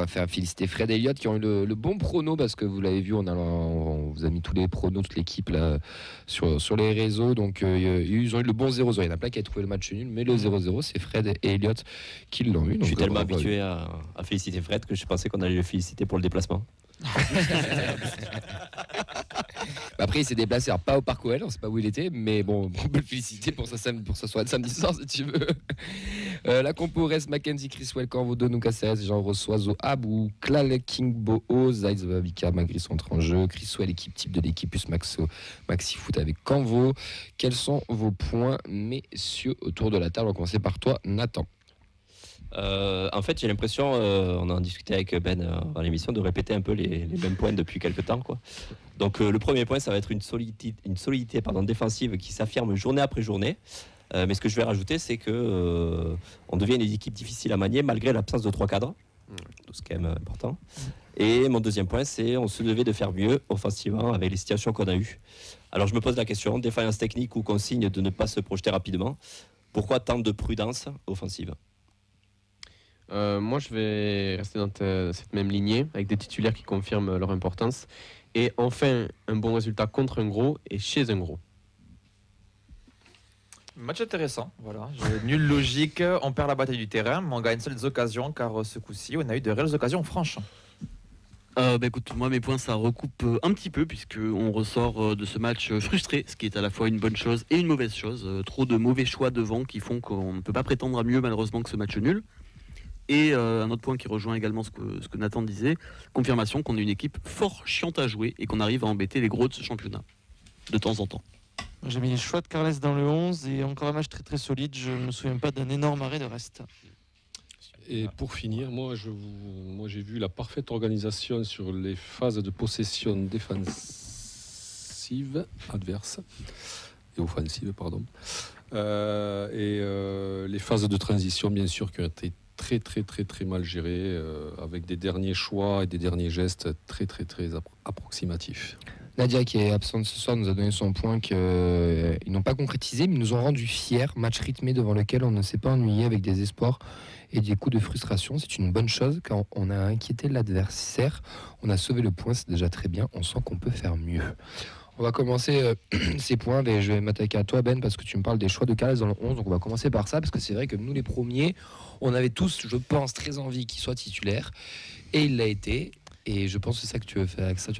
faire féliciter Fred et Elliott qui ont eu le bon prono parce que vous l'avez vu, on vous a mis tous les pronos, toute l'équipe là sur les réseaux. Donc ils ont eu le bon 0-0. Il y en a plein qui avaient trouvé le match nul, mais le 0-0, c'est Fred et Elliott qui l'ont eu. Donc, je suis tellement habitué à féliciter Fred que je pensais qu'on allait le féliciter pour le déplacement. Après, il s'est déplacé, alors pas au Parc OL, on ne sait pas où il était, mais bon, on peut le féliciter pour sa soirée de samedi soir si tu veux. La compo reste Mackenzie, Criswell, Canvodo, Nukaseres, Jean Rossoiseau, Abou, Klal, Kingbo, Zaitz, Vika, Magri sont en jeu, Criswell, équipe type de l'équipe, plus Maxi Foot avec Canvo. Quels sont vos points, messieurs, autour de la table? On va commencer par toi, Nathan. En fait, j'ai l'impression, on en discutait avec Ben dans l'émission, de répéter un peu les mêmes points depuis quelques temps, quoi. Donc le premier point, ça va être une solidité défensive qui s'affirme journée après journée. Mais ce que je vais rajouter, c'est que on devient une équipe difficile à manier malgré l'absence de 3 cadres. C'est quand même important. Et mon deuxième point, c'est on se devait de faire mieux offensivement avec les situations qu'on a eues. Alors je me pose la question, défaillance technique ou consigne de ne pas se projeter rapidement, pourquoi tant de prudence offensive? Moi, je vais rester dans cette même lignée, avec des titulaires qui confirment leur importance. Et enfin, un bon résultat contre un gros et chez un gros. Match intéressant, voilà. Nulle logique, on perd la bataille du terrain, mais on gagne seules occasions, car ce coup-ci, on a eu de réelles occasions franches. Écoute, moi mes points ça recoupe un petit peu puisqu'on ressort de ce match frustré, ce qui est à la fois une bonne chose et une mauvaise chose. Trop de mauvais choix devant qui font qu'on ne peut pas prétendre à mieux malheureusement que ce match nul. Et un autre point qui rejoint également ce que Nathan disait, confirmation qu'on est une équipe fort chiante à jouer et qu'on arrive à embêter les gros de ce championnat, de temps en temps. J'ai mis les choix de Carles dans le 11 et encore un match très très solide, je ne me souviens pas d'un énorme arrêt de reste. Et pour finir, moi j'ai vu la parfaite organisation sur les phases de possession défensive adverse et offensive, pardon. Les phases de transition, bien sûr, qui ont été très très très très mal gérées, avec des derniers choix et des derniers gestes très très très approximatifs. Nadia, qui est absente ce soir, nous a donné son point qu'ils n'ont pas concrétisé, mais ils nous ont rendu fiers. Match rythmé devant lequel on ne s'est pas ennuyé avec des espoirs et des coups de frustration. C'est une bonne chose car on a inquiété l'adversaire. On a sauvé le point, c'est déjà très bien. On sent qu'on peut faire mieux. On va commencer ces points. Et je vais m'attaquer à toi, Ben, parce que tu me parles des choix de Carles dans le 11. Donc on va commencer par ça, parce que c'est vrai que nous, les premiers, on avait tous, je pense, très envie qu'il soit titulaire. Et il l'a été. Et je pense que c'est ça que tu vas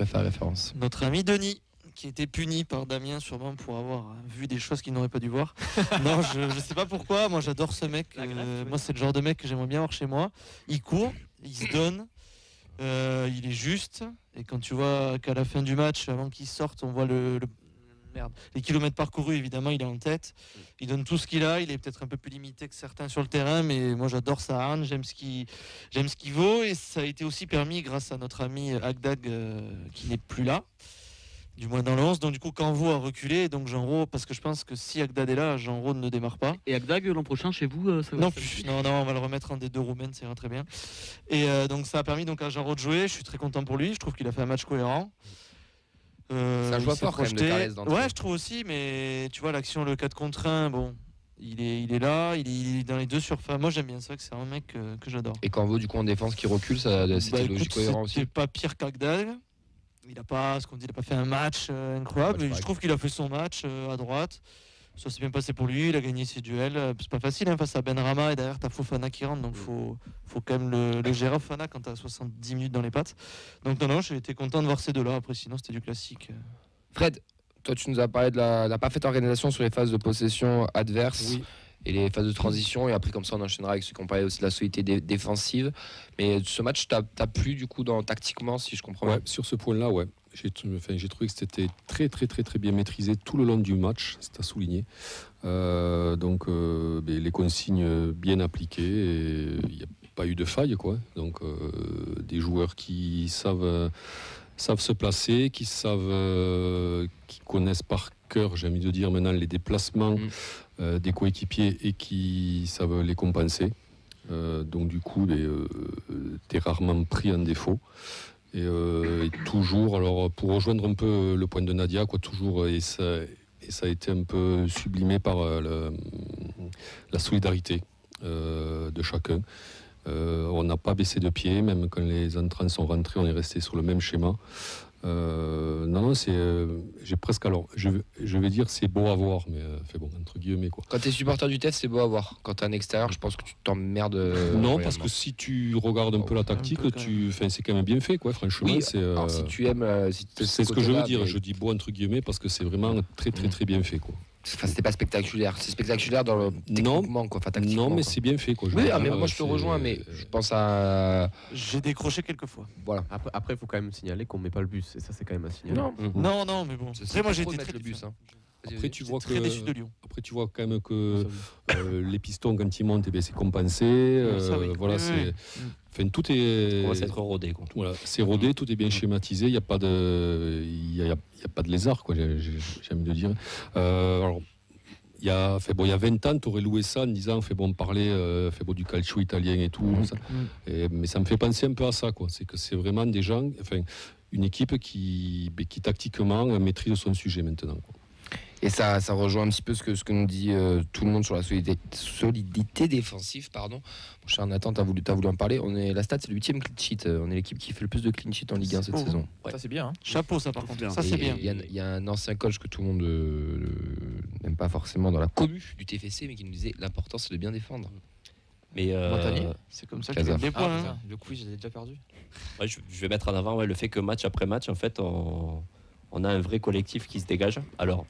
faire référence. Notre ami Denis, qui était puni par Damien sûrement pour avoir vu des choses qu'il n'aurait pas dû voir. Non, je sais pas pourquoi. Moi, j'adore ce mec. Moi, c'est le genre de mec que j'aimerais bien voir chez moi. Il court, il se donne, il est juste. Et quand tu vois qu'à la fin du match, avant qu'il sorte, on voit les kilomètres parcourus, évidemment, il est en tête. Il donne tout ce qu'il a. Il est peut-être un peu plus limité que certains sur le terrain, mais moi, j'adore sa hargne. J'aime ce qu'il vaut. Et ça a été aussi permis grâce à notre ami Agdag, qui n'est plus là, du moins dans le 11. Donc, du coup, Canvo a reculé. Donc, Jean-Ro, parce que je pense que si Agdag est là, Jean-Ro ne démarre pas. Et Agdag, l'an prochain, chez vous Non, on va le remettre en des deux roumaines, ça ira très bien. Et donc, ça a permis donc, à Jean-Ro de jouer. Je suis très content pour lui. Je trouve qu'il a fait un match cohérent. C'est un joueur fort quand même de Carles d'entrée. Ouais, je trouve aussi, mais tu vois l'action, le 4 contre 1, bon, il est là, il est dans les deux surfaces. Moi j'aime bien, c'est vrai que c'est un mec que j'adore. Et Canvo du coup en défense qui recule, c'était logique, cohérent aussi. C'est pas pire qu'Agdag. Il a pas fait un match incroyable, mais je trouve qu'il a fait son match à droite. Ça s'est bien passé pour lui, il a gagné ses duels. C'est pas facile face à Benrahma et derrière t'as Fofana qui rentre, donc faut quand même le gérer Fofana quand t'as 70 minutes dans les pattes. Donc non, j'ai été content de voir ces deux-là. Après sinon c'était du classique. Fred, toi tu nous as parlé de la parfaite organisation sur les phases de possession adverse. Oui. Et les phases de transition, et après comme ça on enchaînera avec ceux qui ont parlé aussi de la solidité défensive. Mais ce match t'a plu du coup tactiquement, si je comprends bien. Sur ce point-là, ouais. J'ai trouvé que c'était très très très très bien maîtrisé tout le long du match, c'est à souligner. Les consignes bien appliquées, il n'y a pas eu de faille, quoi. Donc des joueurs qui savent se placer, qui connaissent par cœur, j'ai envie de dire maintenant, les déplacements des coéquipiers et qui savent les compenser. Donc du coup, t'es rarement pris en défaut. Et toujours, alors pour rejoindre un peu le point de Nadia, quoi, toujours, et ça a été un peu sublimé par la solidarité de chacun. On n'a pas baissé de pied, même quand les entrants sont rentrés, on est resté sur le même schéma. Non, j'ai presque. Alors, je vais dire c'est beau à voir, mais fait bon, entre guillemets quoi. Quand t'es supporter du TEF, c'est beau à voir. Quand t'es un extérieur, je pense que tu t'emmerdes. Non, parce que si tu regardes un peu la tactique, c'est quand même bien fait, quoi. Franchement, Oui, c'est. alors si tu aimes, c'est ce que je veux dire. Je dis beau entre guillemets parce que c'est vraiment très très très bien fait, quoi. Enfin, c'était pas spectaculaire. C'est spectaculaire dans le techniquement, quoi. Enfin, tactiquement, non, mais quoi. c'est bien fait, quoi. Oui, mais moi je te rejoins, mais je pense à. J'ai décroché quelques fois. Voilà. Après, il faut quand même signaler qu'on met pas le bus. Et ça, c'est quand même à signaler. Non, mais bon. Après, moi, j'ai été très le bus. Hein. Après, tu vois très déçu de Lyon. Après, tu vois quand même que les pistons, quand ils montent, eh bien, c'est compensé. Voilà, c'est. Enfin, tout est. On va s'être rodé, quoi. Voilà, c'est rodé, tout est bien schématisé. Il n'y a pas de, il y a pas de lézard, quoi. J'aime le dire. Alors. Il y a 20 ans, tu aurais loué ça en disant parler du calcio italien et tout. Ça. Mais ça me fait penser un peu à ça, quoi. C'est que c'est vraiment des gens, une équipe qui tactiquement maîtrise son sujet maintenant, quoi. Et ça rejoint un petit peu ce que nous dit tout le monde sur la solidité défensive. Pardon. Mon cher Nathan, t'as voulu en parler. La stat, c'est le 8e clean sheet. On est l'équipe qui fait le plus de clean sheet en Ligue 1 cette saison. Ouais. Ça, c'est bien. Hein. Chapeau, ça, par contre. Ça, c'est bien. Il y a un ancien coach que tout le monde n'aime pas forcément dans la commu du TFC, mais qui nous disait l'important, c'est de bien défendre. Mais c'est comme ça qu'il gagne des points. Putain, le quiz, je l'ai déjà perdu. Ouais, je vais mettre en avant le fait que match après match, en fait, on a un vrai collectif qui se dégage. Alors,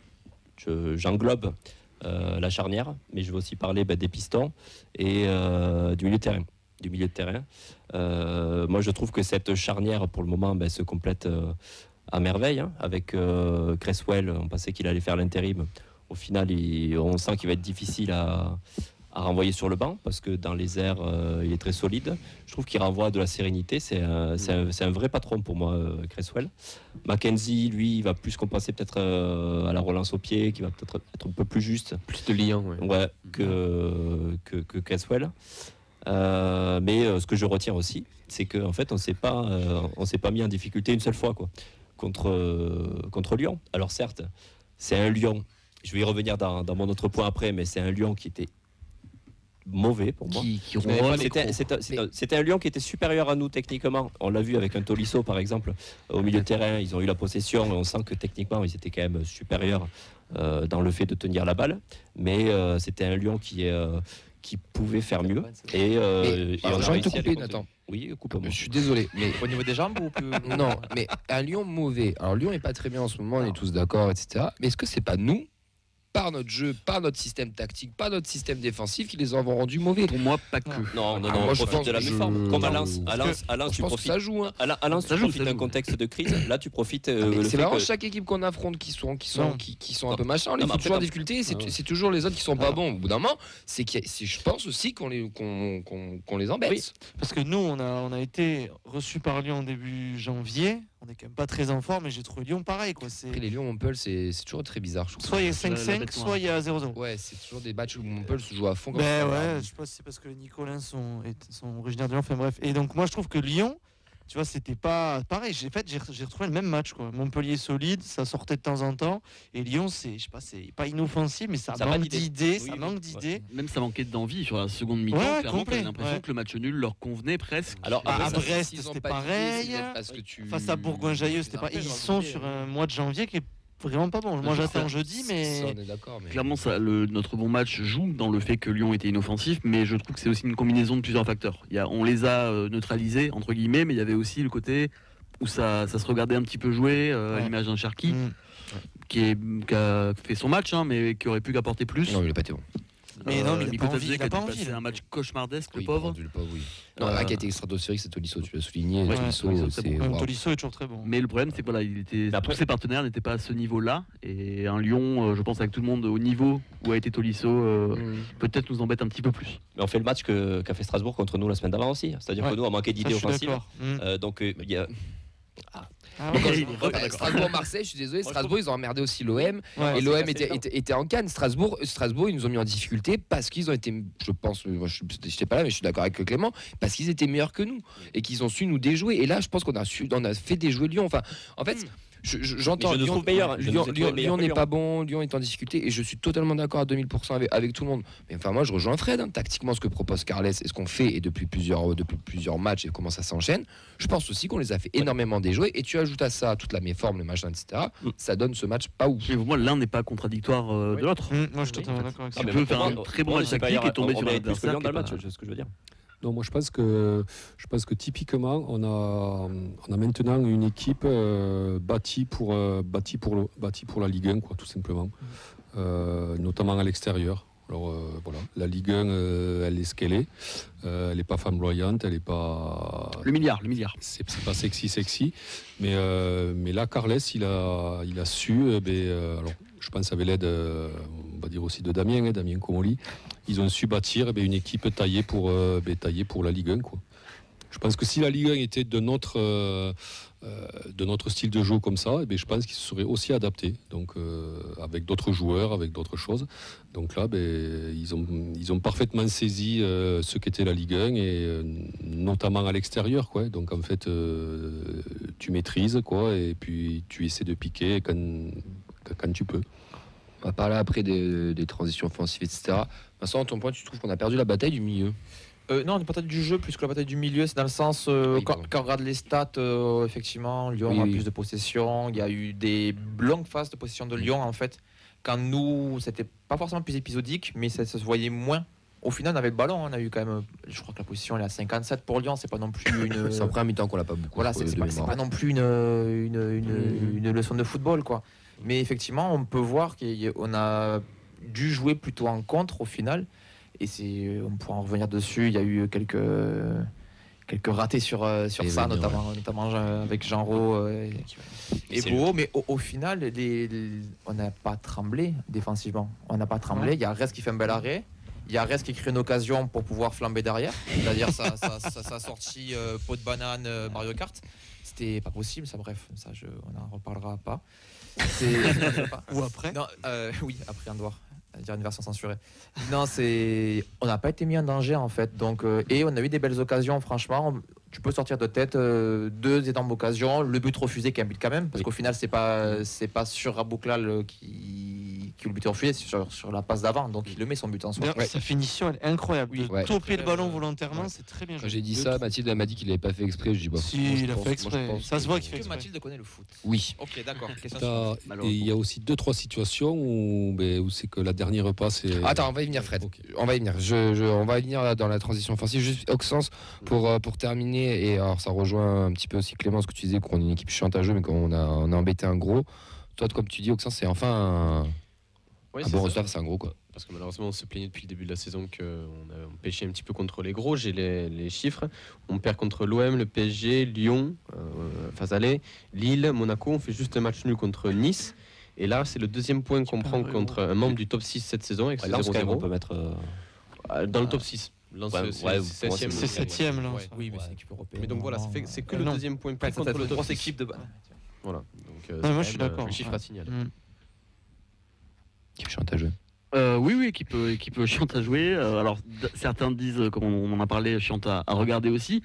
j'englobe la charnière, mais je vais aussi parler des pistons et du milieu de terrain. Moi, je trouve que cette charnière, pour le moment, se complète à merveille. Hein, avec Cresswell, on pensait qu'il allait faire l'intérim. Au final, on sent qu'il va être difficile à renvoyer sur le banc parce que dans les airs, il est très solide. Je trouve qu'il renvoie de la sérénité. C'est un vrai patron pour moi, Cresswell. Mackenzie, lui, il va plus compenser peut-être à la relance au pied, qui va peut-être être un peu plus juste. Plus de liant, que Cresswell. Mais ce que je retiens aussi, c'est qu'en fait, on s'est pas mis en difficulté une seule fois, quoi, contre Lyon. Alors certes, c'est un Lyon. Je vais y revenir dans mon autre point après, mais c'est un Lyon qui était mauvais pour moi. C'était un Lyon qui était supérieur à nous techniquement. On l'a vu avec un Tolisso par exemple au milieu de terrain. Ils ont eu la possession et on sent que techniquement ils étaient quand même supérieurs dans le fait de tenir la balle. Mais c'était un Lyon qui pouvait faire mieux. Et on a réussi à les Nathan. Oui, coupe-moi. Je suis désolé, mais Au niveau des jambes ou plus... non, mais un Lyon mauvais. Alors Lyon est pas très bien en ce moment, on est tous d'accord, etc. Mais est-ce que c'est pas nous, par notre jeu, par notre système tactique, par notre système défensif, qui les avons rendus mauvais? Pour moi, pas que. Non, moi, on je profite pense de la que méforme. Comme à Lens, je tu pense que profites. ça joue. Hein. À Lens, tu profites d'un contexte de crise. Là, tu profites. C'est vraiment chaque équipe qu'on affronte qui sont un peu machin. On les fout toujours en difficulté. C'est toujours les autres qui sont pas bons. Au bout d'un moment, je pense aussi qu'on les embête. Oui, parce que nous, on a été reçus par Lyon en début janvier. On est quand même pas très en forme, mais j'ai trouvé Lyon pareil, quoi. Après, les Lyon Montpellier, c'est toujours très bizarre. Je trouve. Soit il y a 5-5, soit il y a 0-0. Ouais, c'est toujours des matchs où Montpellier se joue à fond. Je sais pas si c'est parce que les Nicolins sont originaires de Lyon. Enfin bref. Et donc moi, je trouve que Lyon, tu vois, c'était pas pareil. J'ai retrouvé le même match, quoi. Montpellier solide, ça sortait de temps en temps. Et Lyon, c'est pas inoffensif, mais ça manque d'idées. Ça manque d'idées. Même ça manquait d'envie sur la seconde mi-temps. Ouais, clairement, complet. t'avais l'impression que le match nul leur convenait presque. Alors à Brest, c'était pareil. Face à Bourgoin-Jallieu, c'était pas. Ils sont sur un mois de janvier qui est vraiment pas bon. Moi, j'attends jeudi, mais on est d'accord. Clairement, notre bon match joue dans le fait que Lyon était inoffensif, mais je trouve que c'est aussi une combinaison de plusieurs facteurs. On les a neutralisés, entre guillemets, mais il y avait aussi le côté où ça se regardait un petit peu jouer, à l'image d'un Cherki, qui a fait son match, hein, mais qui aurait pu apporter plus. Non, il n'a pas été bon. Mais non, mais il a pas envie. C'est un match cauchemardesque, le Oui, pauvre. Oui. Non, qui a été stratosphérique, c'est Tolisso, tu l'as souligné. Ouais, Tolisso est toujours très bon. Mais le problème, c'est que tous ses partenaires n'étaient pas à ce niveau-là. Et un Lyon, je pense, avec tout le monde au niveau où a été Tolisso, peut-être nous embête un petit peu plus. Mais on fait le match qu'a fait Strasbourg contre nous la semaine d'avant aussi. C'est-à-dire que nous, on manquait d'idées offensives. Donc, il y a. Strasbourg-Marseille, je suis désolé, Strasbourg ils ont emmerdé aussi l'OM et l'OM était en canne. Strasbourg ils nous ont mis en difficulté parce qu'ils ont été, je pense, moi je n'étais pas là mais je suis d'accord avec Clément, parce qu'ils étaient meilleurs que nous et qu'ils ont su nous déjouer. Et là je pense qu'on a fait déjouer Lyon. Enfin, en fait, J'entends. Mais je le trouve meilleur. Je le trouve meilleur Lyon que n'est Lyon. pas bon, Lyon est en difficulté et je suis totalement d'accord à 2000% avec tout le monde. Mais enfin, moi, je rejoins Fred. Tactiquement, ce que propose Carles et ce qu'on fait et depuis plusieurs matchs et comment ça s'enchaîne, je pense aussi qu'on les a fait énormément déjouer. Et tu ajoutes à ça toute la méforme, le machin, etc. Ça donne ce match pas ouf. Mais pour moi, l'un n'est pas contradictoire de l'autre. Moi, je suis totalement d'accord avec ça. Tu peux faire un très bon match tactique et tomber sur un adversaire dans le qui est match, pas- c'est ce que je veux dire. Non, moi je pense que typiquement on a maintenant une équipe bâtie pour la Ligue 1 quoi, tout simplement, notamment à l'extérieur. Alors voilà, la Ligue 1 elle est ce qu'elle est, elle n'est pas flamboyante, elle est pas. Le milliard. C'est pas sexy, mais là Carles il a su, alors je pense avec l'aide, on va dire aussi de Damien Comolli, ils ont su bâtir une équipe taillée pour la Ligue 1 quoi. Je pense que si la Ligue 1 était de notre style de jeu comme ça, je pense qu'ils se seraient aussi adaptés, donc avec d'autres joueurs, avec d'autres choses. Donc là, ils ont parfaitement saisi ce qu'était la Ligue 1 et notamment à l'extérieur, quoi. Donc en fait, tu maîtrises, quoi, et puis tu essaies de piquer quand tu peux. On va parler après des transitions offensives, etc. Vincent, à ton point, tu trouves qu'on a perdu la bataille du milieu? Non, peut-être du jeu plus que la bataille du milieu. C'est dans le sens, Oui, quand pardon. on regarde les stats, effectivement, Lyon Oui, a oui. plus de possession. Il y a eu des longues phases de possession de Lyon, en fait. Quand nous, c'était pas forcément plus épisodique, mais ça se voyait moins. Au final, on avait le ballon. On a eu quand même, je crois que la position elle est à 57 pour Lyon. C'est pas non plus une. C'est en première mi-temps qu'on l'a pas beaucoup. Voilà, je c'est crois, de pas mémoire. non plus une leçon de football, quoi. Mais effectivement, on peut voir qu'on a dû jouer plutôt en contre au final. Et on pourra en revenir dessus. Il y a eu quelques ratés sur Et ça, venir, notamment avec Jean Rau et c'est Beau. Mais au final, on n'a pas tremblé défensivement. On n'a pas tremblé. Il y a Rest qui fait un bel arrêt. Il y a Rest qui crée une occasion pour pouvoir flamber derrière. C'est-à-dire ça sorti pot de banane Mario Kart. C'était pas possible, ça. Bref, ça, on n'en reparlera pas. Ou après. Non, oui, après Andorre. Dire une version censurée. Non, on n'a pas été mis en danger en fait. Donc, et on a eu des belles occasions, franchement. Tu peux sortir de tête 2 énormes occasions. Le but refusé qui est un but quand même, parce qu'au final, c'est pas sur Rabouklal qui le but est refusé, c'est sur la passe d'avant. Donc il le met son but en soi. D'ailleurs, sa finition, elle est incroyable. Oui. De Ouais. toper le ballon Ouais. volontairement, c'est très bien Quand joué. j'ai dit ça, Mathilde elle m'a dit qu'il n'avait pas fait exprès. Je dis bah. Si, moi, je il a pense- fait moi, exprès. je pense Ça se voit qu'il fait Que exprès. Mathilde connaît le foot. Oui. Ok, d'accord. Question Et il y a aussi 2-3 situations où c'est que la dernière passe est. Attends, on va y venir, Fred. Ok. On va y venir. On va y venir là, dans la transition offensive. Juste Auxence pour terminer. Et alors, ça rejoint un petit peu aussi Clément, ce que tu disais, qu'on est une équipe chiante à jouer, mais qu'on a embêté un gros. Toi, comme tu dis, Auxence, c'est enfin Ouais, un c'est bon ça. résultat, c'est un gros quoi. Parce que malheureusement, on se plaignait depuis le début de la saison qu'on pêchait un petit peu contre les gros. J'ai les chiffres. On perd contre l'OM, le PSG, Lyon, face aller, Lille, Monaco. On fait juste un match nul contre Nice. Et là, c'est le deuxième point qu'on prend contre un membre du top 6 cette saison avec ce Lens, quand même, on 0-0. peut mettre. Dans le top 6. Lens, Ouais, c'est ouais, c'est pour moi, septième. C'est septième, là. Ouais. Oui, mais c'est une équipe européenne. Mais donc voilà, c'est que le Non. deuxième point pris Ça contre fait le une top grosse 6. équipe de. Voilà. Donc, Ouais, c'est moi, quand je suis même, d'accord. un chiffre à signaler. Équipe chiante à jouer. Oui, équipe chiante à jouer. Alors, certains disent, comme on en a parlé, chiante à regarder aussi.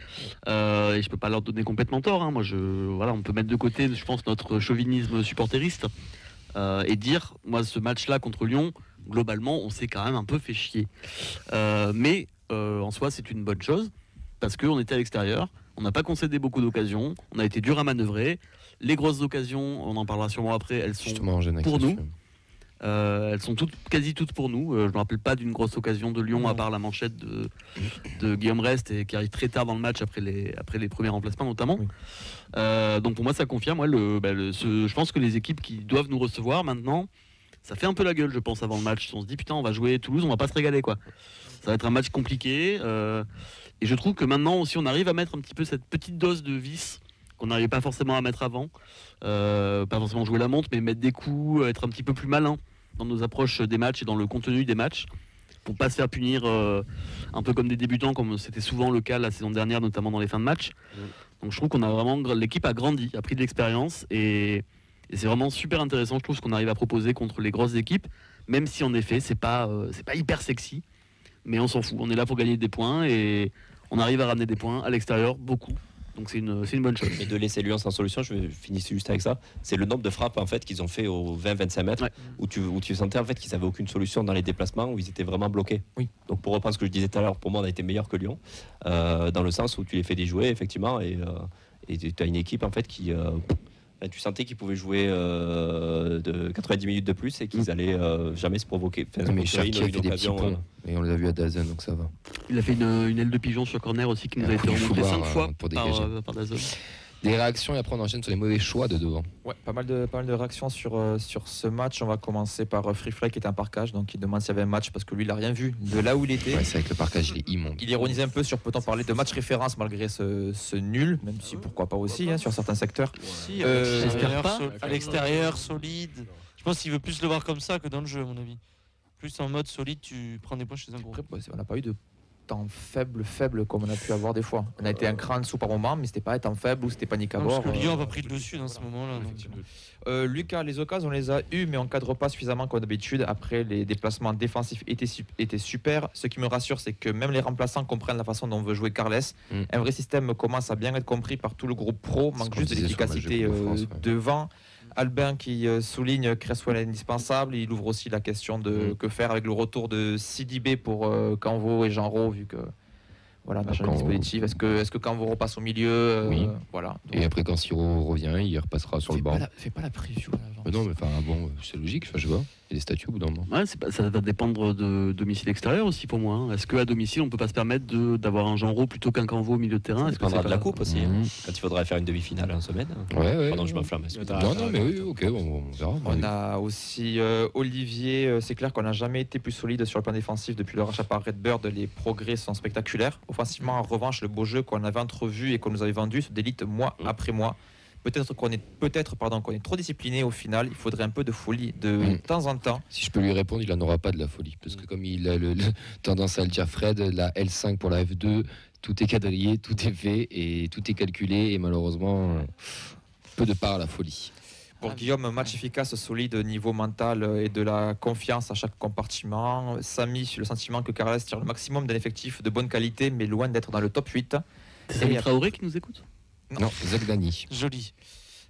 Et je peux pas leur donner complètement tort. Hein. Moi, on peut mettre de côté, je pense, notre chauvinisme supporteriste et dire, moi, ce match-là contre Lyon, globalement, on s'est quand même un peu fait chier. Mais en soi, c'est une bonne chose parce qu'on était à l'extérieur. On n'a pas concédé beaucoup d'occasions. On a été dur à manœuvrer. Les grosses occasions, on en parlera sûrement après, elles sont Justement, en Genac, pour ça nous. suffit. elles sont quasi toutes pour nous. Je me rappelle pas d'une grosse occasion de Lyon à part la manchette de Guillaume Rest et qui arrive très tard dans le match après les premiers remplacements notamment. Oui. Donc pour moi ça confirme. Je pense que les équipes qui doivent nous recevoir maintenant, ça fait un peu la gueule je pense avant le match. On se dit putain on va jouer Toulouse, on va pas se régaler quoi. Ça va être un match compliqué. Et je trouve que maintenant aussi on arrive à mettre un petit peu cette petite dose de vice qu'on n'arrivait pas forcément à mettre avant. Pas forcément jouer la montre, mais mettre des coups, être un petit peu plus malin dans nos approches des matchs et dans le contenu des matchs pour pas se faire punir un peu comme des débutants comme c'était souvent le cas la saison dernière notamment dans les fins de match. Donc je trouve qu'on a vraiment l'équipe a grandi, a pris de l'expérience et c'est vraiment super intéressant je trouve ce qu'on arrive à proposer contre les grosses équipes même si en effet c'est pas hyper sexy mais on s'en fout, on est là pour gagner des points et on arrive à ramener des points à l'extérieur beaucoup Donc c'est une bonne chose. Et de laisser Lyon sans solution, je finis juste avec ça. C'est le nombre de frappes en fait qu'ils ont fait aux 20-25 mètres, où tu sentais en fait qu'ils n'avaient aucune solution dans les déplacements, où ils étaient vraiment bloqués. Oui. Donc pour reprendre ce que je disais tout à l'heure, pour moi on a été meilleur que Lyon, dans le sens où tu les fais déjouer effectivement, et tu as une équipe en fait qui tu sentais qu'ils pouvaient jouer de 90 minutes de plus et qu'ils allaient jamais se provoquer. Mais Cherki a fait des petits ponts, et on l'a vu à Dazen, donc ça va. Il a fait une aile de pigeon sur corner aussi qui nous a été remontée 5 fois pour dégager. par Dazen. Des réactions et après on enchaîne sur les mauvais choix de devant. Ouais, pas mal de réactions sur ce match. On va commencer par Free Fly qui était un parkage, donc il demande s'il y avait un match parce que lui il a rien vu de là où il était. Ouais, c'est avec le parkage, il est immonde. Il ironisait un peu sur peut-on parler de match référence malgré ce nul, même si pourquoi pas aussi sur certains secteurs. Si, j'espère pas. à l'extérieur, solide. Je pense qu'il veut plus le voir comme ça que dans le jeu, à mon avis. Plus en mode solide, tu prends des points chez un gros. Après, on n'a pas eu de temps faible comme on a pu avoir des fois. On a été un cran dessous par moment, mais c'était pas un temps faible ou c'était panique à Non, bord. parce que Lyon n'a pas pris le dessus dans ce moment-là. Lucas, les occasions, on les a eues, mais on cadre pas suffisamment comme d'habitude. Après, les déplacements défensifs étaient super. Ce qui me rassure, c'est que même les remplaçants comprennent la façon dont on veut jouer Carles. Un vrai système commence à bien être compris par tout le groupe pro. Manque juste de l'efficacité devant. Albin qui souligne Cresswell est indispensable. Il ouvre aussi la question de que faire avec le retour de Sidibé pour Canvo et Genro, vu que voilà, on a changé de dispositif. Est-ce que Canvo repasse au milieu Oui. Voilà. Donc, Et après, quand Siro revient, il repassera sur le banc. Fais pas la preview. Là, Non, mais enfin, bon, c'est logique, je vois. Il y a des statuts au bout d'un moment. Ouais, ça va dépendre de domicile extérieur aussi pour moi. Est-ce qu'à domicile, on peut pas se permettre d'avoir un Genro plutôt qu'un Canvo au milieu de terrain? Ça Est-ce que dépendra c'est de la pas- coupe aussi, quand il faudra faire une demi-finale en semaine. Ouais. Pardon, je m'enflamme. Non, mais oui, ok, on verra. On a aussi Olivier. C'est clair qu'on n'a jamais été plus solide sur le plan défensif depuis le rachat par Redbird. Les progrès sont spectaculaires. Offensivement, en revanche, le beau jeu qu'on avait entrevu et qu'on nous avait vendu se délite mois après mois. Peut-être qu'on est trop discipliné au final. Il faudrait un peu de folie de temps en temps. Si je peux lui répondre, il n'en aura pas de la folie. Parce que comme il a tendance à le dire Fred, la L5 pour la F2, tout est quadrillé, tout est fait et tout est calculé. Et malheureusement, peu de part à la folie. Pour Guillaume, un match efficace, solide niveau mental et de la confiance à chaque compartiment. Samy, le sentiment que Carles tire le maximum d'un effectif de bonne qualité, mais loin d'être dans le top 8. C'est Samy Traoré qui nous écoute? Non, Zagdani. Joli.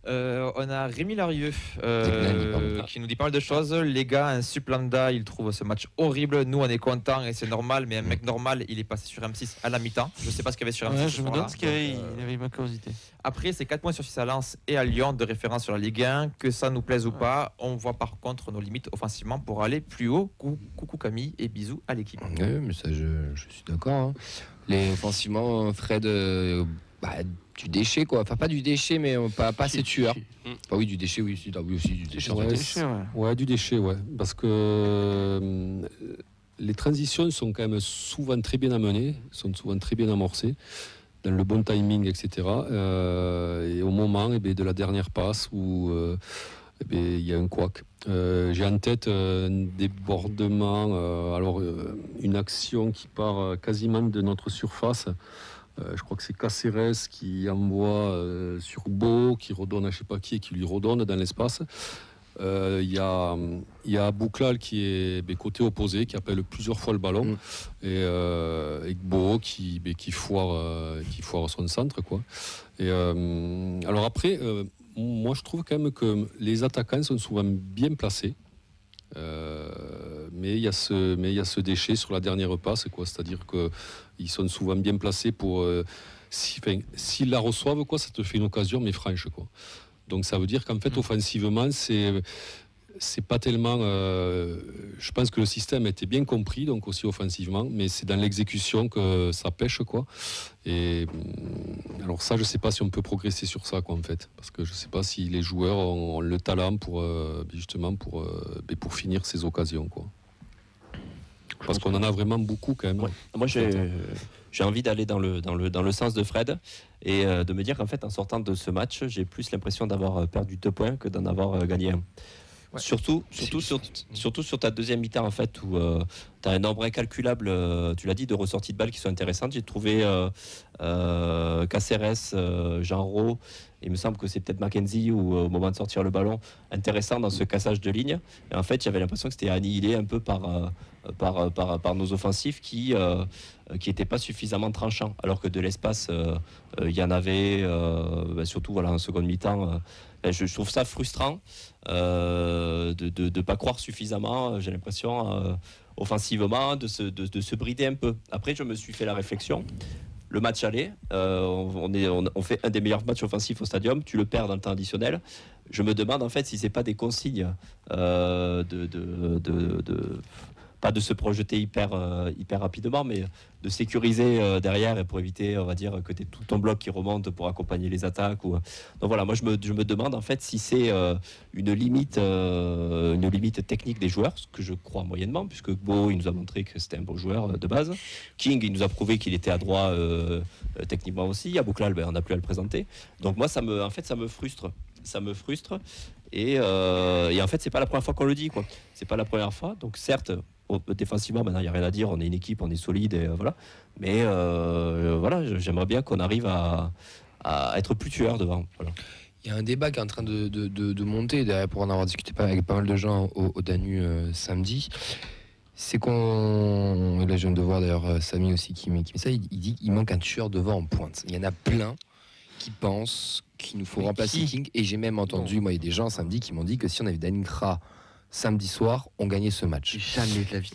On a Rémi Larieux Zegnani, qui nous dit pas mal de choses. Les gars, un Suplanda, il trouve ce match horrible. Nous, on est contents et c'est normal, mais un mec normal, il est passé sur M6 à la mi-temps. Je sais pas ce qu'il y avait sur M6. Ouais, je me demande ce qu'il y avait. Il avait ma curiosité. Après, c'est 4 points sur 6 à Lens et à Lyon de référence sur la Ligue 1. Que ça nous plaise ou pas, on voit par contre nos limites offensivement pour aller plus haut. Coucou Camille et bisous à l'équipe. Oui, mais ça, je suis d'accord. Hein. Offensivement, Fred, du déchet, quoi. Enfin, pas du déchet, mais pas assez tueur. Ah oui, du déchet, oui, aussi du déchet. Ouais, du déchet, ouais. Parce que les transitions sont quand même souvent très bien amenées, sont souvent très bien amorcées, dans le bon timing, etc. Et au moment de la dernière passe où il y a un couac. J'ai en tête un débordement, une action qui part quasiment de notre surface. Je crois que c'est Caceres qui envoie sur Beau, qui redonne à je sais pas qui et qui lui redonne dans l'espace. Il y a Bouclal qui est côté opposé, qui appelle plusieurs fois le ballon, et Beau qui foire son centre, quoi. Et alors après, moi je trouve quand même que les attaquants sont souvent bien placés. Mais il y a ce déchet sur la dernière passe, quoi. C'est-à-dire qu'ils sont souvent bien placés pour s'ils la reçoivent, quoi, ça te fait une occasion mais franche, quoi. Donc ça veut dire qu'en fait offensivement c'est pas tellement je pense que le système a été bien compris, donc aussi offensivement, mais c'est dans l'exécution que ça pêche, quoi. Et alors ça, je sais pas si on peut progresser sur ça, quoi, en fait, parce que je sais pas si les joueurs ont le talent pour justement pour finir ces occasions, quoi. Parce qu'on en a vraiment beaucoup quand même. Ouais. Moi, j'ai envie d'aller dans le sens de Fred et de me dire qu'en fait, en sortant de ce match, j'ai plus l'impression d'avoir perdu 2 points que d'en avoir gagné 1. Ouais. Surtout sur ta deuxième mi-temps en fait où tu as un nombre incalculable, tu l'as dit, de ressorties de balles qui sont intéressantes. J'ai trouvé Caceres, Jean Rau, il me semble que c'est peut-être Mackenzie ou au moment de sortir le ballon, intéressant dans ce cassage de ligne. Et en fait, j'avais l'impression que c'était annihilé un peu par nos offensifs qui n'étaient pas suffisamment tranchants, alors que de l'espace, il y en avait, surtout en seconde mi-temps. Je trouve ça frustrant de ne pas croire suffisamment, j'ai l'impression, offensivement, de se brider un peu. Après, je me suis fait la réflexion. Le match aller, on fait un des meilleurs matchs offensifs au stadium, tu le perds dans le temps additionnel. Je me demande en fait si c'est pas des consignes pas de se projeter hyper rapidement, mais de sécuriser derrière et pour éviter, on va dire, que tu aies tout ton bloc qui remonte pour accompagner les attaques. Donc voilà, moi je me demande en fait si c'est une limite technique des joueurs, ce que je crois moyennement, puisque Bo il nous a montré que c'était un bon joueur de base. King il nous a prouvé qu'il était adroit techniquement aussi. À Bouclal, on n'a plus à le présenter. Donc moi ça me frustre. Ça me frustre et en fait c'est pas la première fois qu'on le dit quoi. C'est pas la première fois. Donc certes défensivement maintenant il n'y a rien à dire, on est une équipe, on est solide et voilà. Mais voilà, j'aimerais bien qu'on arrive à être plus tueur devant. Voilà. Il y a un débat qui est en train de monter derrière, pour en avoir discuté avec pas mal de gens au Danu samedi. C'est qu'on, et là je viens de voir d'ailleurs Samy aussi qui met ça, il dit qu'il manque un tueur devant en pointe. Il y en a plein qui pensent qu'il nous faut remplacer King, et j'ai même entendu, moi il y a des gens samedi qui m'ont dit que si on avait Daninkra samedi soir, on gagnait ce match. Jamais de la vie.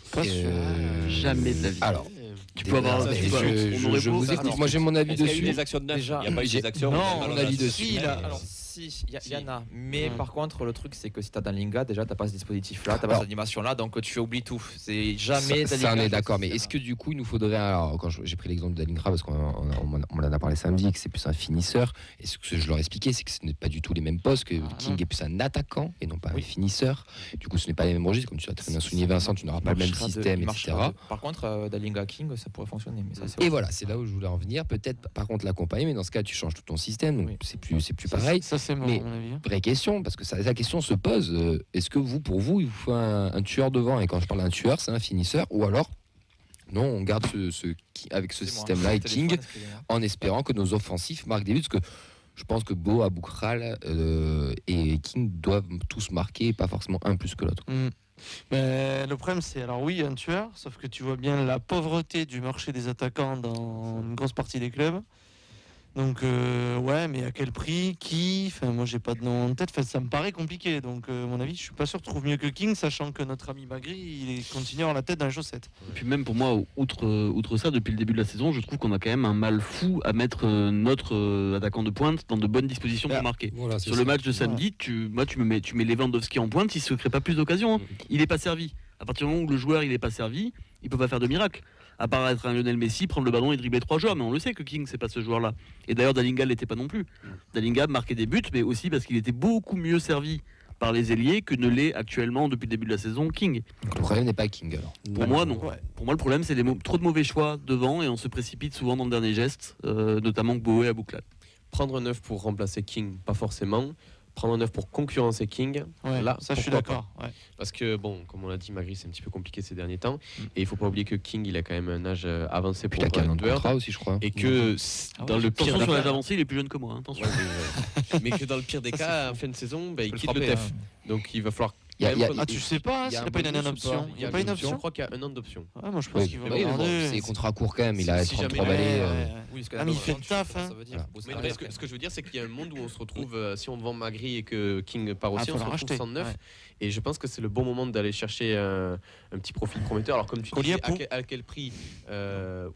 Jamais de la vie. Alors, tu peux avoir. Je vous écoute. Moi j'ai mon avis dessus. Il y a eu des actions de neuf. Déjà, il n'y a pas eu des actions. Non, mon avis dessus. Alors, si, il y en a. Mais par contre, le truc, c'est que si tu as Dalinga, déjà, tu n'as pas ce dispositif-là, tu n'as pas cette animation-là, donc tu oublies tout. C'est jamais ça, Dalinga. on est d'accord, mais est-ce que du coup, il nous faudrait. Alors, quand j'ai pris l'exemple de Dalinga, parce qu'on en a parlé samedi, que c'est plus un finisseur, et ce que je leur ai expliqué, c'est que ce n'est pas du tout les mêmes postes, que King est plus un attaquant et non pas un finisseur. Du coup, ce n'est pas les mêmes registres. Comme tu as très bien souligné, Vincent, tu n'auras pas le même système, etc. Par contre, Dalinga King, ça pourrait fonctionner. Mais ça, et voilà, c'est là où je voulais en venir. Peut-être, par contre, l'accompagner, mais dans ce cas, tu changes tout ton système, donc c'est plus pareil. Ça, c'est mon avis. Vraie question, parce que la question se pose, est-ce que pour vous, il vous faut un tueur devant? Et quand je parle d'un tueur, c'est un finisseur, ou alors non, on garde avec ce système-là et King, en espérant que nos offensifs marquent des buts, parce que je pense que Bo, Aboukral et King doivent tous marquer, pas forcément un plus que l'autre. Mais le problème, c'est alors oui, un tueur, sauf que tu vois bien la pauvreté du marché des attaquants dans une grosse partie des clubs. Donc ouais, mais à quel prix? Qui? Enfin, moi j'ai pas de nom en tête. Enfin, ça me paraît compliqué. Donc à mon avis, je suis pas sûr de trouver mieux que King, sachant que notre ami Magri, il continue à avoir la tête dans les chaussettes. Et puis même pour moi, outre ça, depuis le début de la saison, je trouve qu'on a quand même un mal fou à mettre notre attaquant de pointe dans de bonnes dispositions pour marquer. Voilà, sur le match de samedi, tu mets Lewandowski en pointe, il se crée pas plus d'occasions. Hein. Il est pas servi. À partir du moment où le joueur il est pas servi, il peut pas faire de miracle. À part être un Lionel Messi, prendre le ballon et dribbler 3 joueurs, mais on le sait que King c'est pas ce joueur-là. Et d'ailleurs Dalinga l'était pas non plus. Dalinga marquait des buts, mais aussi parce qu'il était beaucoup mieux servi par les ailiers que ne l'est actuellement depuis le début de la saison King. Donc le problème n'est pas King alors. Pour moi non. Ouais. Pour moi le problème c'est trop de mauvais choix devant et on se précipite souvent dans le dernier geste, notamment Bo et Aboukhlal. Prendre un 9 pour remplacer King, pas forcément. Prendre un 9 pour concurrencer King, là, ça je suis d'accord. Ouais. Parce que, bon, comme on l'a dit, Magri, c'est un petit peu compliqué ces derniers temps. Et il ne faut pas oublier que King, il a quand même un âge avancé pour un contrat aussi, je crois. Et que dans le pire des sur l'âge cas, avancé, il est plus jeune que moi. Hein, attention. Mais que dans le pire des cas, en fin de saison, il quitte le TEF. Donc il va falloir. Tu sais pas, s'il n'y a pas une année d'option. Il n'y a pas une option. Je crois qu'il y a un an d'option. Ouais, moi je pense qu'il va c'est des contrats courts quand même. Il a 33 balais. Mais il fait le taf. Ce que je veux dire, c'est qu'il y a un monde où on se retrouve, si on vend Magri et que King part aussi, on se retrouve 109. Et je pense que c'est le bon moment d'aller chercher un petit profil prometteur. Alors comme tu dis, à quel prix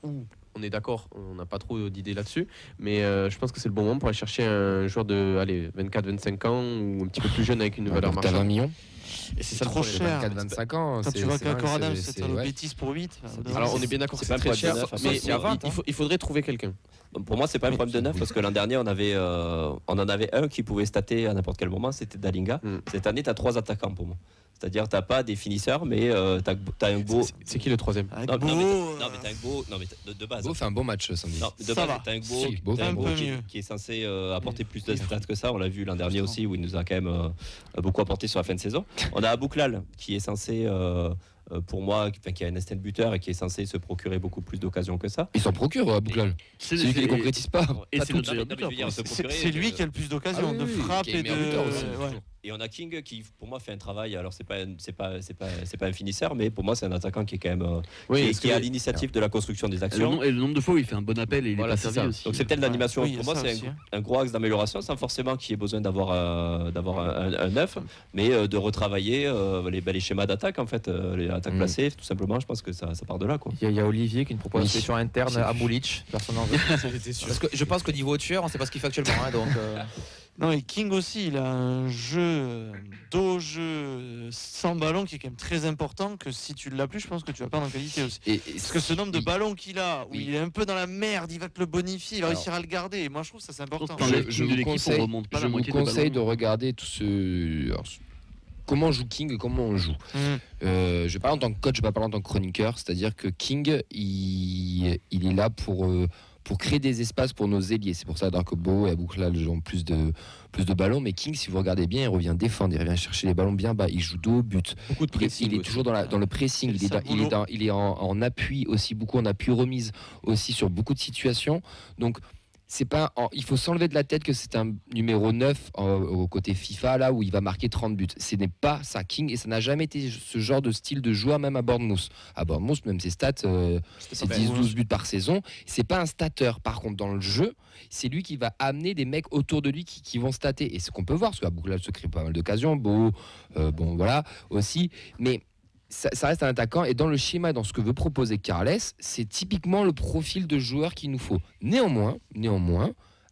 où on est d'accord, on n'a pas trop d'idées là-dessus, mais je pense que c'est le bon moment pour aller chercher un joueur de 24-25 ans ou un petit peu plus jeune avec une valeur marchande. 20 millions. Et c'est trop cher. 24-25 ans. Quand tu vois qu'un Coradam, c'est un bêtise pour 8. Alors on est bien d'accord que c'est très cher, mais il faudrait trouver quelqu'un. Pour moi, c'est pas un problème de neuf parce que l'an dernier, on en avait un qui pouvait stater à n'importe quel moment, c'était Dalinga. Cette année, tu as 3 attaquants pour moi. C'est-à-dire, tu n'as pas des finisseurs, mais tu as un beau. C'est qui le troisième? Non, mais tu as un beau. Non, mais de base. Beau fait un bon match samedi. Non, de base, tu as un beau qui est censé apporter plus de stats que ça. On l'a vu l'an dernier aussi, où il nous a quand même beaucoup apporté sur la fin de saison. On a Abouklal qui est censé, pour moi, qui a un instinct de buteur et qui est censé se procurer beaucoup plus d'occasions que ça. Il s'en procure, Bouclal. C'est lui qui les concrétise pas. Et Pas c'est tout. notre meilleur buteur, pour l'instant. C'est lui qui a le plus d'occasions Ah oui, de oui, frappe qui est et meilleur buteur aussi. de. Ouais. Et on a King qui, pour moi, fait un travail. Alors, c'est pas un finisseur, mais pour moi, c'est un attaquant qui est quand même qui est à l'initiative de la construction des actions. Et le nombre de fois où il fait un bon appel et il est Voilà, pas c'est servi ça. aussi. Donc c'est peut-être l'animation. Oui, Pour il y moi, a ça c'est aussi, hein. un gros axe d'amélioration, sans forcément qu'il y ait besoin d'avoir un neuf, mais de retravailler les schémas d'attaque, en fait, les attaques placées, tout simplement. Je pense que ça part de là, quoi. Il y a Olivier qui nous propose une Oui. solution interne à Boulich. Personne n'en veut. Parce que je pense qu'au niveau tueur, on ne sait pas ce qu'il fait actuellement. Hein, donc, Non, et King aussi, il a un jeu sans ballon qui est quand même très important. Que si tu ne l'as plus, je pense que tu vas perdre en qualité aussi. Parce que ce nombre de ballons qu'il a, où Oui. il est un peu dans la merde, il va te le bonifier, il va Alors. réussir à le garder. Et moi, je trouve que ça c'est important. Dans les Je teams de vous l'équipe, on conseille, remonte pas je la vous moitié des conseille de ballons. regarder tout ce. Alors, comment joue King et comment on joue. Je vais parler en tant que coach, je vais pas parler en tant que chroniqueur. C'est-à-dire que King, il est là pour créer des espaces pour nos ailiers. C'est pour ça que Beau et Abouklal ont plus de ballons. Mais King, si vous regardez bien, il revient défendre, il revient chercher les ballons bien bas, il joue dos au but. Beaucoup de pressing Il est aussi. toujours dans le pressing, il est en appui aussi, beaucoup en appui remise aussi sur beaucoup de situations. Donc, c'est pas, il faut s'enlever de la tête que c'est un numéro 9 au côté FIFA, là où il va marquer 30 buts. Ce n'est pas ça, King, et ça n'a jamais été ce genre de style de joueur, même à Bournemouth. À Bournemouth, même ses stats, c'est 10-12 buts par saison. C'est pas un stateur. Par contre, dans le jeu, c'est lui qui va amener des mecs autour de lui qui vont stater. Et ce qu'on peut voir, parce qu'à Bouklal se crée pas mal d'occasions, Beau, bon voilà, aussi. Mais ça reste un attaquant, et dans le schéma, dans ce que veut proposer Carles, c'est typiquement le profil de joueur qu'il nous faut. Néanmoins,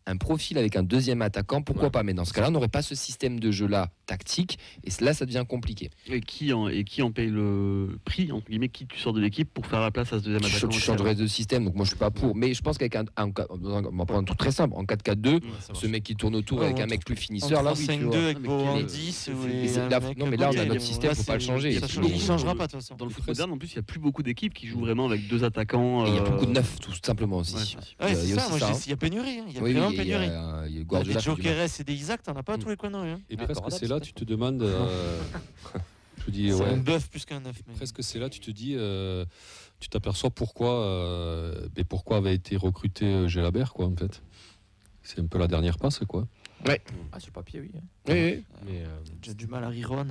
un profil avec un deuxième attaquant, pourquoi pas. Mais dans ce cas-là, on n'aurait pas ce système de jeu-là tactique, et là, ça devient compliqué. Et qui en paye le prix, entre guillemets, qui tu sors de l'équipe pour faire la place à ce deuxième attaquant? Tu changerais de système, donc moi je suis pas pour. Mais je pense qu'avec on va prendre un truc très simple, en 4-4-2, ce mec qui tourne autour Ouais, avec en un mec plus finisseur, là oui, tu 5-2 vois. avec Beau en mais 10. mais c'est là- non, mais là, on a notre système, faut pas le changer. Il ne changera pas de toute façon. Dans le foot moderne, en plus, il n'y a plus beaucoup d'équipes qui jouent vraiment avec deux attaquants. Et il y a beaucoup de neufs, tout simplement aussi. Ouais. Ouais, Il c'est y a ça, aussi moi, ça, hein. il y a pénurie. Il y a Oui, vraiment il y a- pénurie. il y a Des Guardiola fait du mal. Jokeres et des Isaac, t'en as pas à tous les coins de rue. Et Ah, presque Corda, c'est là, peut-être. tu te demandes. Je dis, C'est ouais. un bœuf plus qu'un neuf. mais- Presque c'est là, tu te dis, tu t'aperçois pourquoi avait été recruté Gelabert, quoi, en fait. C'est un peu la dernière passe, quoi. ah, sur le papier, oui. Oui, oui. Mais, J'ai du mal à rire, alors.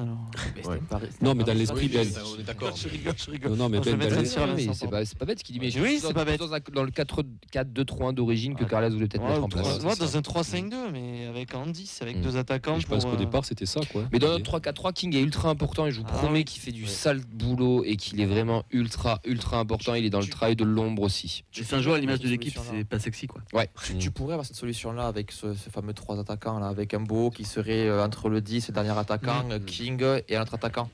Mais Ouais. Non, mais dans l'esprit, Ben. on est d'accord. Je rigole. Non, mais Non, je Ben, vais mettre Ben, un sur Mais l'instant, c'est pas bête ce qu'il dit. Mais Oui, je c'est pas bête. dans le 4-2-3-1 d'origine que Carles voulait peut-être mettre en place. Moi, dans un 3-5-2, mais avec Andy, avec deux attaquants. Et je pense pour, qu'au départ, c'était ça, quoi. Mais dans notre 3-4-3, King est ultra important et je vous Ah promets oui. qu'il fait du sale boulot et qu'il est vraiment ultra important. Il est dans le travail de l'ombre aussi. Et c'est un joueur à l'image de Cette l'équipe, solution-là. c'est pas sexy, quoi. Tu pourrais avoir cette solution-là avec ce fameux 3 attaquants, là, avec un Beau qui serait entre le 10 et le dernier attaquant, King et un autre attaquant.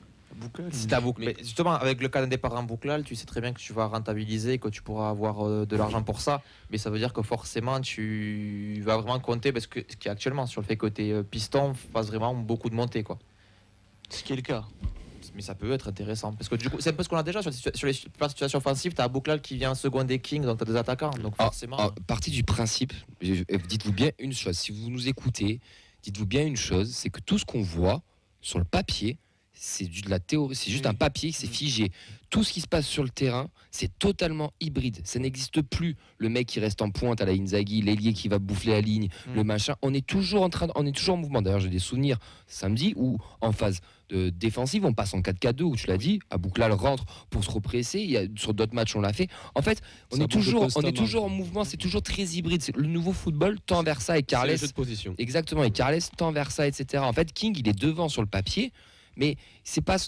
Si t'as Bouklal. Mais justement, avec le cas d'un départ en Bouklal, tu sais très bien que tu vas rentabiliser, que tu pourras avoir de l'argent pour ça. Mais ça veut dire que forcément, tu vas vraiment compter, parce que ce qui est actuellement sur le fait que tes pistons fassent vraiment beaucoup de montées, quoi. Ce qui est le cas. Mais ça peut être intéressant. Parce que du coup, c'est un peu ce qu'on a déjà sur les situations offensives. Tu as Bouklal qui vient seconder King, donc tu as des attaquants. Donc forcément. Partie du principe, dites-vous bien une chose. Si vous nous écoutez, dites-vous bien une chose, c'est que tout ce qu'on voit sur le papier, c'est de la théorie, c'est juste un papier, c'est figé. Tout ce qui se passe sur le terrain, c'est totalement hybride. Ça n'existe plus. Le mec qui reste en pointe à la Inzaghi, l'ailier qui va bouffer la ligne, le machin. On est toujours en mouvement. D'ailleurs, j'ai des souvenirs samedi où en phase défensive, on passe en 4-4-2 où tu l'as dit, Abouklal rentre pour se represser. Sur d'autres matchs, on l'a fait. En fait, on est toujours en mouvement. C'est toujours très hybride. Le nouveau football tend vers ça et Carles. C'est le jeu de position. Exactement. Et Carles tend vers ça, etc. En fait, King, il est devant sur le papier. Mais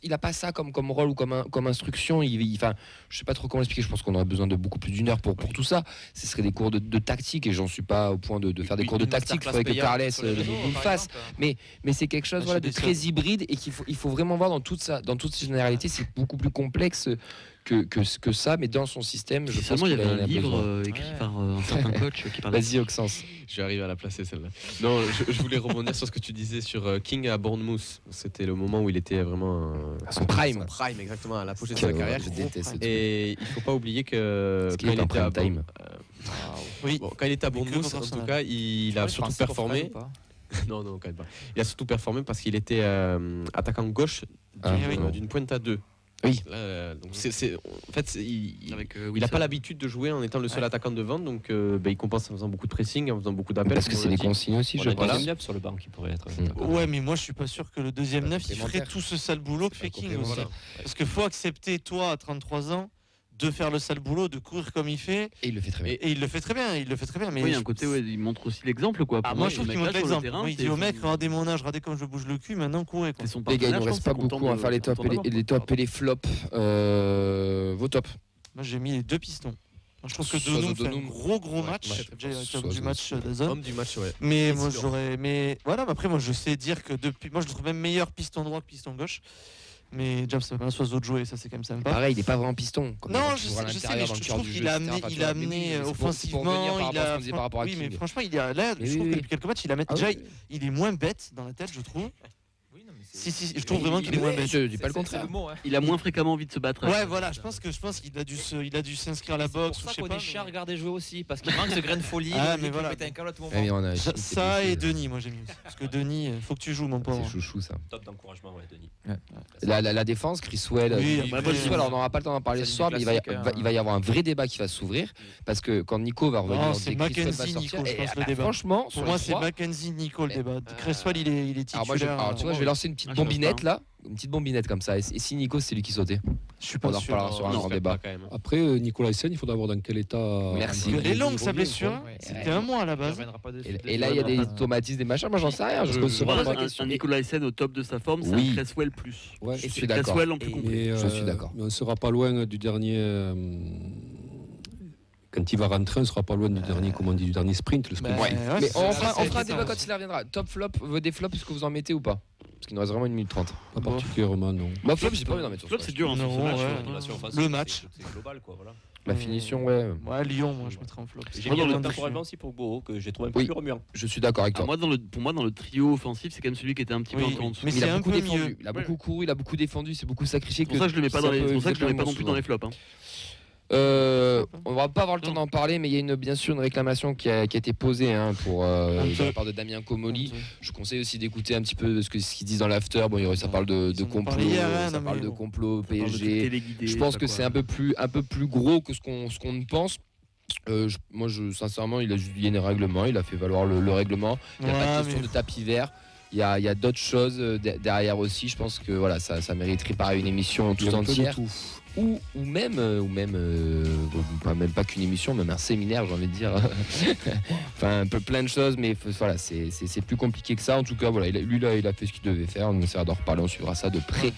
il n'a pas ça comme rôle ou comme instruction. Enfin, je sais pas trop comment l'expliquer. Je pense qu'on aurait besoin de beaucoup plus d'une heure pour tout ça. Ce serait des cours de tactique et j'en suis pas au point de faire des cours de tactique. Il faudrait que Carles nous le fasse. Mais c'est quelque chose de très hybride et il faut vraiment voir dans toute ses généralités. C'est beaucoup plus complexe que ça, mais dans son système, je pense Seulement, il y qu'il avait a un livre besoin. écrit par un certain coach qui parlait. Vas-y, Oxens. Je vais arriver à la placer celle-là. Non, je voulais rebondir sur ce que tu disais sur King à Bournemouth. C'était le moment où il était vraiment À son prime. Son prime, exactement, à l'apogée de sa carrière. Je déteste ce truc. Et il faut pas oublier que Parce qu'il est en prime time. Oui. Quand il était à Bournemouth, en tout cas, il a surtout performé. Non, quand même pas. Il a surtout performé parce qu'il était attaquant gauche d'une pointe à 2. Oui. Là, donc en fait, il n'a Wilson. pas l'habitude de jouer en étant le seul attaquant devant, donc il compense en faisant beaucoup de pressing, en faisant beaucoup d'appels. Parce que c'est les consignes aussi, On je a pense. deuxième neuf sur le banc qui pourrait être. Ouais, mais moi je suis pas sûr que le deuxième neuf il ferait complémentaire. tout ce sale boulot que fait King aussi. complémentaire. Parce qu'il faut accepter, toi, à 33 ans, de faire le sale boulot, de courir comme il fait. Et il le fait très bien. Et il le fait très bien, Mais Oui, il y a un côté, il montre aussi l'exemple, quoi. Ah, Pour moi je trouve ce qu'il montre mec-là, sur le l'exemple. terrain, Moi, il dit c'est au mec, son- regardez mon âge, regardez comme je bouge le cul, maintenant courez. Quoi. c'est son Les gars, il partenaire, nous je reste pense, pas qui est content beaucoup à de- faire les tops content d'avoir, et les tops et les flops. Vos tops. Moi j'ai mis les 2 pistons. Moi, je trouve que Sois Donum fait un Donum. gros Ouais, match. ouais. Déjà, Sois top du Donum. match d'Azon. Homme du match, ouais. Mais moi Décidant. mais voilà, mais après moi je sais dire que depuis moi je le trouve même meilleur piston droit que piston gauche. Mais James ça va pas soit autres jouer, ça c'est quand même sympa. Pareil, il est pas vraiment piston. Comme Non, quand je tu vois à sais, mais l'intérieur, dans le je cœur trouve du qu'il jeu, a etc. amené, Enfin, tu il vois, a mais oui, amené mais c'est pour offensivement, revenir par il rapport à ce a qu'on disait par rapport à oui, mais King. franchement, il a là, Mais je oui, trouve que oui. depuis quelques matchs, il a Ah déjà oui. il est moins bête dans la tête, je trouve. Si, je trouve Oui, vraiment qu'il est moins oui, bête. Je dis pas le contraire. Il a moins fréquemment envie de se battre. Ouais, voilà, je pense qu'il a dû s'inscrire à la C'est pour boxe ou ça je sais qu'on pas. est chiant à mais- regarder jouer aussi, parce qu'il manque de graines de folie. Ah, le mais mec voilà. qui pète un câble à tout moment. Ouais, mais on a Ça, Schmitt, ça c'est et blessé. Denis, moi j'ai mis aussi. Parce que Denis, faut que tu joues mon pauvre. C'est chouchou ça. Top d'encouragement, ouais, Denis. La défense, Criswell. Oui, Criswell, après, alors on n'aura pas le temps d'en parler c'est ce soir, du mais classique, il va y avoir un vrai débat qui va s'ouvrir. Parce que quand Nico va revenir, Non, on c'est dit que Criswell va Mackenzie, sortir. Nico, je Et, pense, le bah, débat. franchement, Pour sur moi, les c'est trois, Mackenzie, Nico le débat. Cresswell, il est alors moi, titulaire. alors, tu vois, je vais lancer une petite Ah, je pense bombinette pas. là, une petite bombinette comme ça. Et si Nico, c'est lui qui sautait, Je suis on pas en sûr. reparlera sur un grand débat. quand même. Après, Nicolas Essen, il faudra voir dans quel état. Merci. Elle est longue sa revient, blessure. quoi. hein. C'était un mois à la base. Et là, il y a des automatismes, des machins. Moi, j'en sais rien. Je me Pour moi, pose la question. un Nicolas Essen au top de sa forme, c'est Oui. un Cresswell plus. Ouais. Et je suis C'est d'accord. Cresswell en plus complet. Et, Je suis d'accord. mais on ne sera pas loin du dernier. Quand il va rentrer, on ne sera pas loin du dernier, comment on dit, du dernier sprint. Le sprint. Bah, Ouais. ouais, Mais c'est on ça, fera c'est un débat ça. quand il reviendra. Top flop, des flops, est-ce que vous en mettez ou pas? Parce qu'il nous reste vraiment 1 minute 30. Pas particulièrement, non. Moi, flop, j'ai pas envie d'en mettre sur Flop, ce c'est match. dur, hein, sur ce Non, match. ouais. L'animation offensive, Le match. c'est global, quoi, voilà. La finition, ouais. Ouais, Lyon, moi je mettrais en flop. J'ai Moi, mis dans un le encouragement aussi pour Boho, que j'ai trouvé un peu Oui. plus remuant. Je suis d'accord avec Ah, toi. moi, pour moi, dans le trio offensif, c'est quand même celui qui était un petit peu Oui, en dessous. mais Il c'est a un beaucoup peu défendu. mieux. Il a beaucoup couru, il a beaucoup défendu, c'est beaucoup sacrifié. C'est pour ça que je le mets pas dans les. C'est pour ça que je le mets pas non plus dans les flops. hein. On va pas avoir le temps d'en parler, mais il y a bien sûr une réclamation qui a été posée de la part de Damien Comoli. Je conseille aussi d'écouter un petit peu ce qu'ils disent dans l'after. Bon, ça parle de Ils en ont complot, parlé hier, hein, ça non, parle mais de bon. complot On parle de trucs PSG. téléguidés, Je pense pas que quoi. c'est un peu plus gros que ce qu'on ne pense. Sincèrement, il a justifié les règlements, il a fait valoir le règlement. Il n'y a pas de question de tapis vert. Il y a d'autres choses derrière aussi. Je pense que voilà, ça mériterait pareil une émission Il y tout a un peu de entière. tout. Ou même pas qu'une émission, même un séminaire, j'ai envie de dire. Enfin, un peu plein de choses, mais voilà, c'est plus compliqué que ça. En tout cas, voilà, lui là, il a fait ce qu'il devait faire. On essaiera d'en reparler, on suivra ça de près